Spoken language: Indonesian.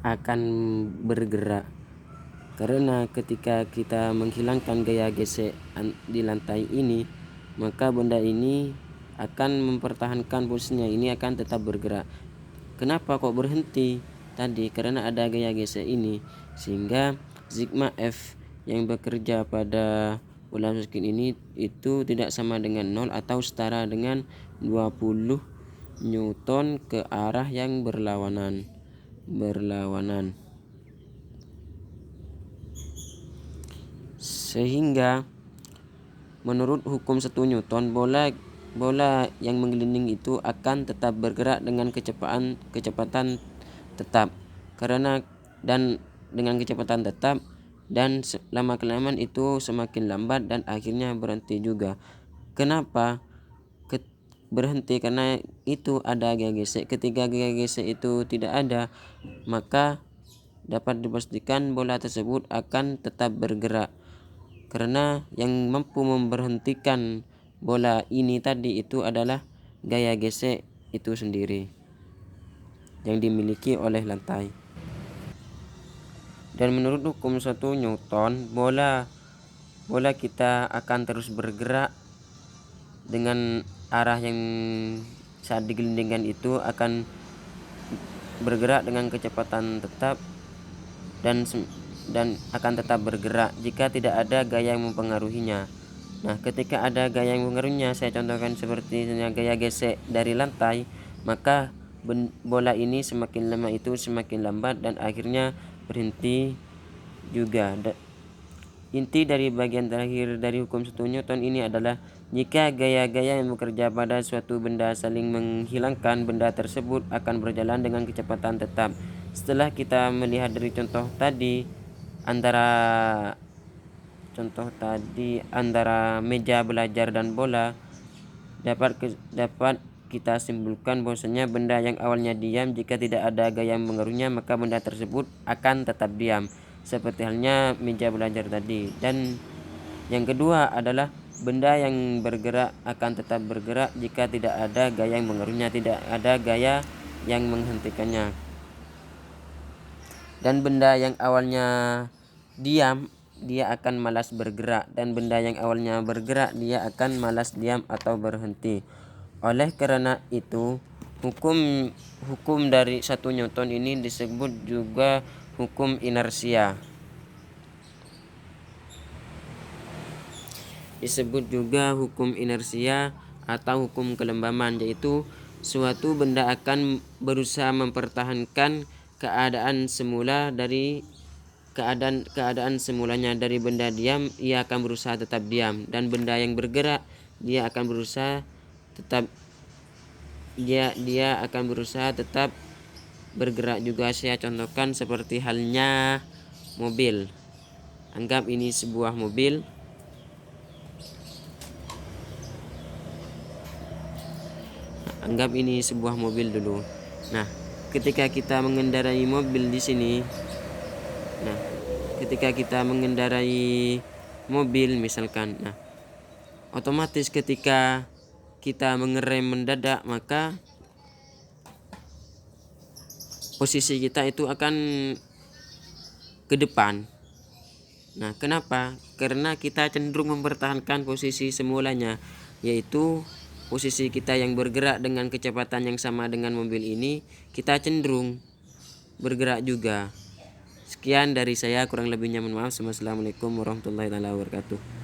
akan bergerak. Karena ketika kita menghilangkan gaya gesek di lantai ini, maka benda ini akan mempertahankan posisinya, ini akan tetap bergerak. Kenapa kok berhenti tadi? Karena ada gaya gesek ini, sehingga sigma F yang bekerja pada bola skin ini itu tidak sama dengan 0 atau setara dengan 20 Newton ke arah yang berlawanan. Sehingga menurut hukum 1 Newton, bola yang menggelinding itu akan tetap bergerak dengan kecepatan tetap. Dengan kecepatan tetap, dan lama kelamaan itu semakin lambat dan akhirnya berhenti juga. Kenapa berhenti? Karena itu ada gaya gesek. Ketika gaya gesek itu tidak ada, maka dapat dipastikan bola tersebut akan tetap bergerak. Karena yang mampu memberhentikan bola ini tadi itu adalah gaya gesek itu sendiri yang dimiliki oleh lantai. Dan menurut hukum 1 Newton, bola kita akan terus bergerak dengan arah yang saat digelindingkan itu akan bergerak dengan kecepatan tetap dan akan tetap bergerak jika tidak ada gaya yang mempengaruhinya. Nah, ketika ada gaya yang mempengaruhinya, saya contohkan seperti gaya gesek dari lantai, maka bola ini semakin lama itu semakin lambat dan akhirnya berhenti juga. Inti dari bagian terakhir dari hukum 1 Newton ini adalah jika gaya-gaya yang bekerja pada suatu benda saling menghilangkan, benda tersebut akan berjalan dengan kecepatan tetap. Setelah kita melihat dari contoh tadi antara meja belajar dan bola, dapat kita simpulkan bahwasanya benda yang awalnya diam, jika tidak ada gaya yang mengaruhinya, maka benda tersebut akan tetap diam, seperti halnya meja belajar tadi. Dan yang kedua adalah benda yang bergerak akan tetap bergerak jika tidak ada gaya yang mengaruhinya, tidak ada gaya yang menghentikannya. Dan benda yang awalnya diam, dia akan malas bergerak, dan benda yang awalnya bergerak, dia akan malas diam atau berhenti. Oleh karena itu, hukum dari 1 Newton ini disebut juga hukum inersia. Disebut juga hukum inersia atau hukum kelembaman, yaitu suatu benda akan berusaha mempertahankan keadaan semula dari keadaan semulanya. Dari benda diam, ia akan berusaha tetap diam, dan benda yang bergerak, dia akan berusaha tetap bergerak juga. Saya contohkan seperti halnya mobil. Anggap ini sebuah mobil. Anggap ini sebuah mobil dulu. Nah, ketika kita mengendarai mobil di sini, misalkan, otomatis ketika kita mengerem mendadak, maka posisi kita itu akan ke depan. Nah, kenapa? Karena kita cenderung mempertahankan posisi semulanya, yaitu posisi kita yang bergerak dengan kecepatan yang sama dengan mobil ini, kita cenderung bergerak juga. Sekian dari saya, kurang lebihnya mohon maaf. Wassalamualaikum warahmatullahi wabarakatuh.